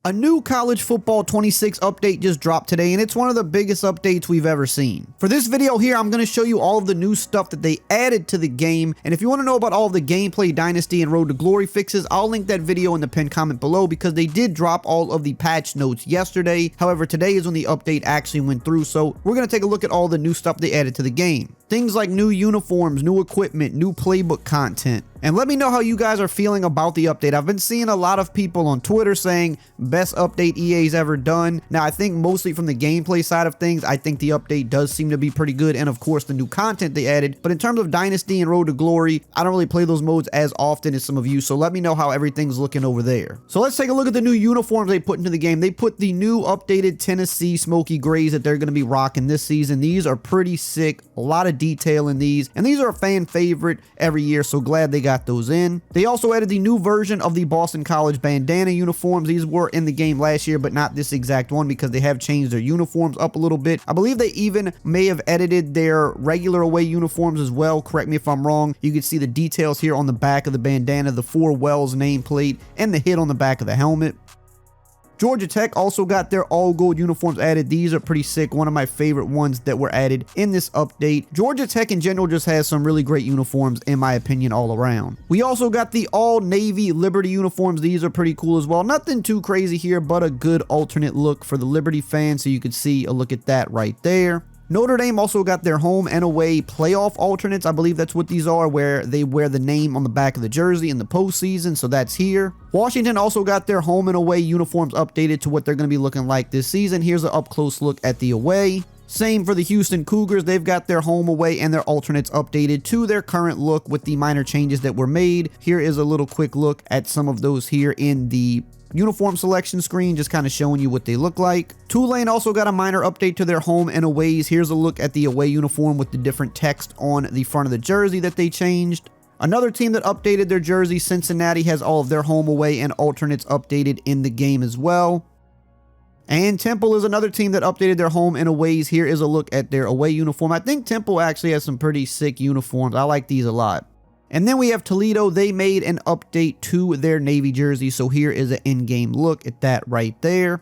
A new college football 26 update just dropped today, and it's one of the biggest updates we've ever seen. For this video here, I'm going to show you all of the new stuff that they added to the game, and if you want to know about all of the gameplay, dynasty, and road to glory fixes, I'll link that video in the pinned comment below because they did drop all of the patch notes yesterday. However, today is when the update actually went through, so we're going to take a look at all the new stuff they added to the game. Things like new uniforms, new equipment, new playbook content. And let me know how you guys are feeling about the update. I've been seeing a lot of people on Twitter saying best update EA's ever done. Now, I think mostly from the gameplay side of things, I think the update does seem to be pretty good. And of course, the new content they added. But in terms of Dynasty and Road to Glory, I don't really play those modes as often as some of you. So let me know how everything's looking over there. So let's take a look at the new uniforms they put into the game. They put the new updated Tennessee Smoky Grays that they're going to be rocking this season. These are pretty sick. A lot of detail in these. And these are a fan favorite every year. So glad they got those in. They also added the new version of the Boston College bandana uniforms. These were in the game last year, but not this exact one because they have changed their uniforms up a little bit. I believe they even may have edited their regular away uniforms as well. Correct me if I'm wrong. You can see the details here on the back of the bandana, the 4 Wells nameplate, and the hit on the back of the helmet. Georgia Tech also got their all gold uniforms added. These are pretty sick. One of my favorite ones that were added in this update. Georgia Tech in general just has some really great uniforms in my opinion all around. We also got the all Navy Liberty uniforms. These are pretty cool as well. Nothing too crazy here, but a good alternate look for the Liberty fans. So you could see a look at that right there. Notre Dame also got their home and away playoff alternates. I believe that's what these are, where they wear the name on the back of the jersey in the postseason, so that's here. Washington also got their home and away uniforms updated to what they're going to be looking like this season. Here's an up-close look at the away. Same for the Houston Cougars. They've got their home, away, and their alternates updated to their current look with the minor changes that were made. Here is a little quick look at some of those here in the uniform selection screen, just kind of showing you what they look like. Tulane also got a minor update to their home and aways. Here's a look at the away uniform with the different text on the front of the jersey that they changed. Another team that updated their jersey, Cincinnati, has all of their home, away, and alternates updated in the game as well. And Temple is another team that updated their home and aways. Here is a look at their away uniform. I think Temple actually has some pretty sick uniforms. I like these a lot. And then we have Toledo. They made an update to their Navy jersey. So here is an in-game look at that right there.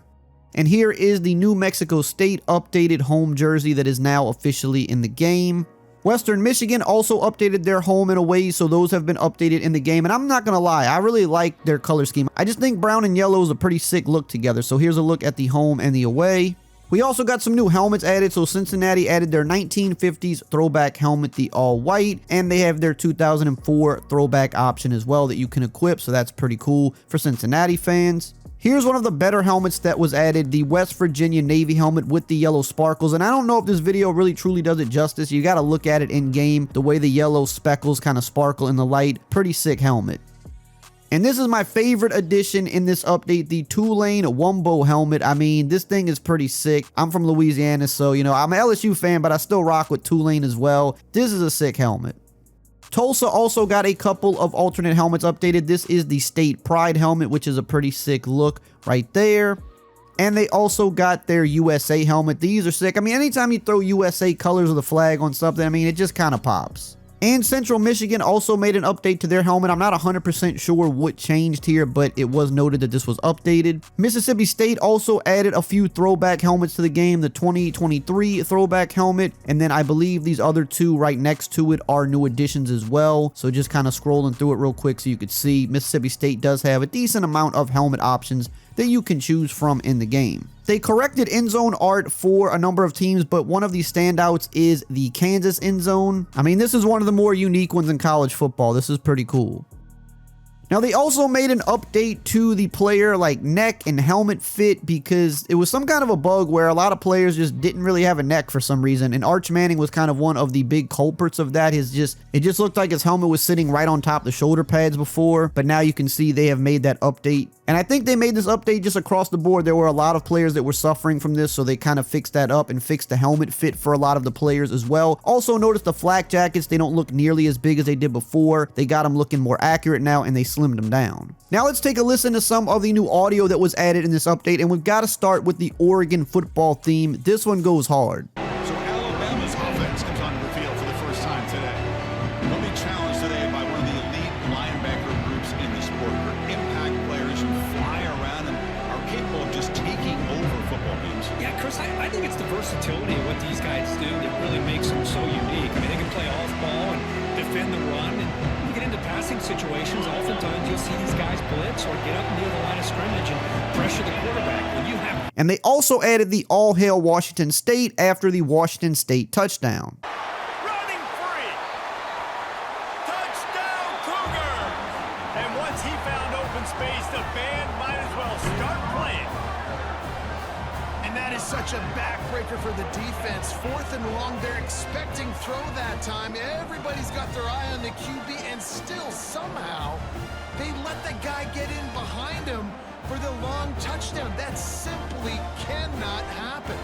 And here is the New Mexico State updated home jersey that is now officially in the game. Western Michigan also updated their home and away, so those have been updated in the game. And I'm not going to lie, I really like their color scheme. I just think brown and yellow is a pretty sick look together. So here's a look at the home and the away. We also got some new helmets added. So Cincinnati added their 1950s throwback helmet, the all white, and they have their 2004 throwback option as well that you can equip. So that's pretty cool for Cincinnati fans. Here's one of the better helmets that was added, the West Virginia Navy helmet with the yellow sparkles. And I don't know if this video really truly does it justice. You got to look at it in game, the way the yellow speckles kind of sparkle in the light. Pretty sick helmet. And this is my favorite addition in this update, the Tulane Wumbo helmet. I mean, this thing is pretty sick. I'm from Louisiana, so, you know, I'm an LSU fan, but I still rock with Tulane as well. This is a sick helmet. Tulsa also got a couple of alternate helmets updated. This is the State Pride helmet, which is a pretty sick look right there. And they also got their USA helmet. These are sick. I mean, anytime you throw USA colors of the flag on something, I mean, it just kind of pops. And Central Michigan also made an update to their helmet. I'm not 100% sure what changed here, but it was noted that this was updated. Mississippi State also added a few throwback helmets to the game, the 2023 throwback helmet, and then I believe these other two right next to it are new additions as well. So just kind of scrolling through it real quick so you could see Mississippi State does have a decent amount of helmet options that you can choose from in the game. They corrected end zone art for a number of teams, but one of the standouts is the Kansas end zone. I mean, this is one of the more unique ones in college football. This is pretty cool. Now, they also made an update to the player like neck and helmet fit because it was some kind of a bug where a lot of players just didn't really have a neck for some reason. And Arch Manning was kind of one of the big culprits of that. It just looked like his helmet was sitting right on top of the shoulder pads before, but now you can see they have made that update. And I think they made this update just across the board. There were a lot of players that were suffering from this, so they kind of fixed that up and fixed the helmet fit for a lot of the players as well. Also notice the flak jackets, they don't look nearly as big as they did before. They got them looking more accurate now and they slimmed them down. Now let's take a listen to some of the new audio that was added in this update, and we've got to start with the Oregon football theme. This one goes hard. So Alabama's offense comes onto the field for the first time today. They'll be challenged today by one of the elite linebacker groups in the sport. Impact players who fly around and are capable think it's the versatility of what these guys do that really makes them so unique. I mean, they can play off ball and defend the run, and you get into passing situations, oftentimes you'll see these guys blitz or get up near the line of scrimmage and pressure the quarterback. When you have And they also added the All Hail Washington State after the Washington State touchdown. Running free. Touchdown Cougar. And once he found open space, the band might as well start playing. And that is such a backbreaker for the defense. 4th and long, they're expecting throw that time. Everybody's got their eye on the QB, and still somehow they let the guy get in behind him for the long touchdown. That simply cannot happen.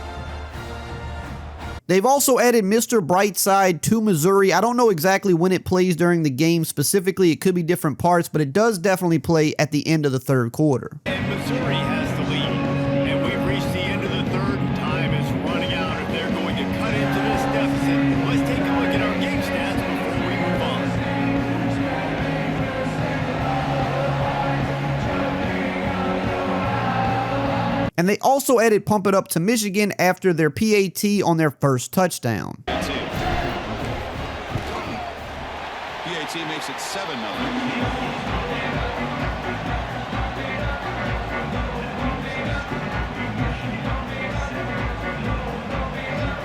They've also added Mr. Brightside to Missouri. I don't know exactly when it plays during the game specifically. It could be different parts, but it does definitely play at the end of the third quarter. And Missouri has the lead. And we've reached the end of the third, and time is running out. If they're going to cut into this deficit, let's take a look at our game stats before we move on. And they also added Pump It Up to Michigan after their PAT on their first touchdown. PAT makes it 7-0.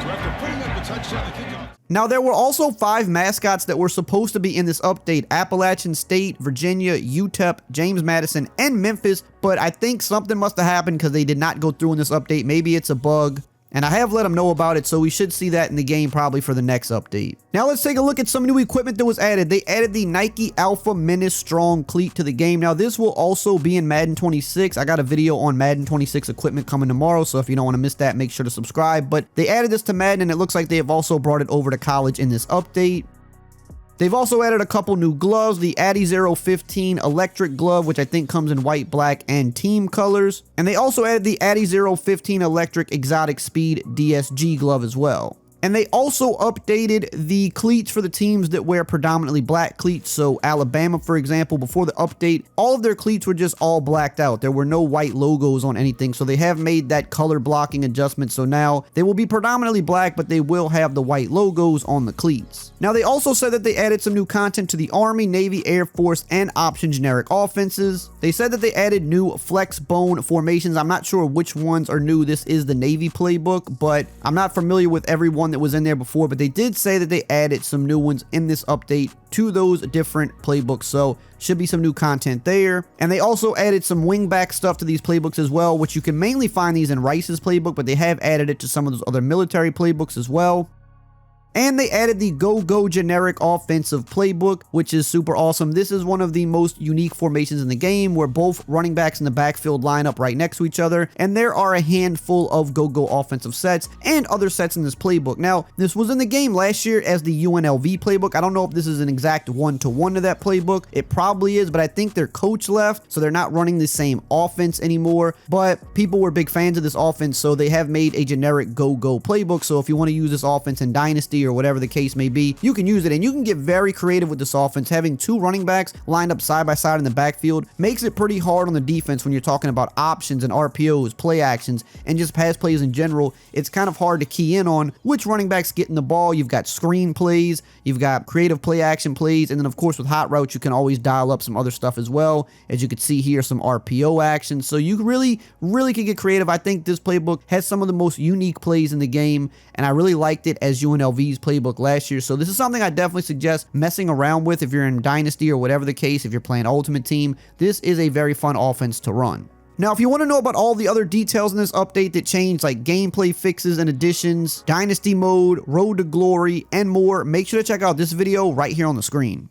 So after putting up the touchdown, the kickoff. Now, there were also 5 mascots that were supposed to be in this update: Appalachian State, Virginia, UTEP, James Madison, and Memphis, but I think something must have happened because they did not go through in this update. Maybe it's a bug. And I have let them know about it, so we should see that in the game probably for the next update. Now let's take a look at some new equipment that was added. They added the Nike Alpha Menace Strong Cleat to the game. Now this will also be in Madden 26. I got a video on Madden 26 equipment coming tomorrow, so if you don't want to miss that, make sure to subscribe. But they added this to Madden, and it looks like they have also brought it over to college in this update. They've also added a couple new gloves, the Addy 015 electric glove, which I think comes in white, black, and team colors. And they also added the Addy 015 electric exotic speed DSG glove as well. And they also updated the cleats for the teams that wear predominantly black cleats. So Alabama, for example, before the update, all of their cleats were just all blacked out. There were no white logos on anything. So they have made that color blocking adjustment. So now they will be predominantly black, but they will have the white logos on the cleats. Now they also said that they added some new content to the Army, Navy, Air Force, and option generic offenses. They said that they added new flex bone formations. I'm not sure which ones are new. This is the Navy playbook, but I'm not familiar with every one that was in there before, but they did say that they added some new ones in this update to those different playbooks, so should be some new content there. And they also added some wingback stuff to these playbooks as well, which you can mainly find these in Rice's playbook, but they have added it to some of those other military playbooks as well. And they added the Go generic offensive playbook, which is super awesome. This is one of the most unique formations in the game, where both running backs in the backfield line up right next to each other. And there are a handful of Go offensive sets and other sets in this playbook. Now, this was in the game last year as the UNLV playbook. I don't know if this is an exact one-to-one to that playbook. It probably is, but I think their coach left, so they're not running the same offense anymore. But people were big fans of this offense, so they have made a generic Go playbook. So if you want to use this offense in Dynasty or whatever the case may be, you can use it, and you can get very creative with this offense. Having 2 running backs lined up side by side in the backfield makes it pretty hard on the defense when you're talking about options and RPOs, play actions, and just pass plays in general. It's kind of hard to key in on which running backs getting the ball. You've got screen plays, you've got creative play action plays, and then of course with hot routes you can always dial up some other stuff as well. As you can see here, some RPO action, so you really can get creative. I think this playbook has some of the most unique plays in the game, and I really liked it as UNLV's playbook last year. So this is something I definitely suggest messing around with if you're in Dynasty or whatever the case. If you're playing Ultimate Team, this is a very fun offense to run. Now, if you want to know about all the other details in this update that changed, like gameplay fixes and additions, Dynasty mode, Road to Glory, and more, make sure to check out this video right here on the screen.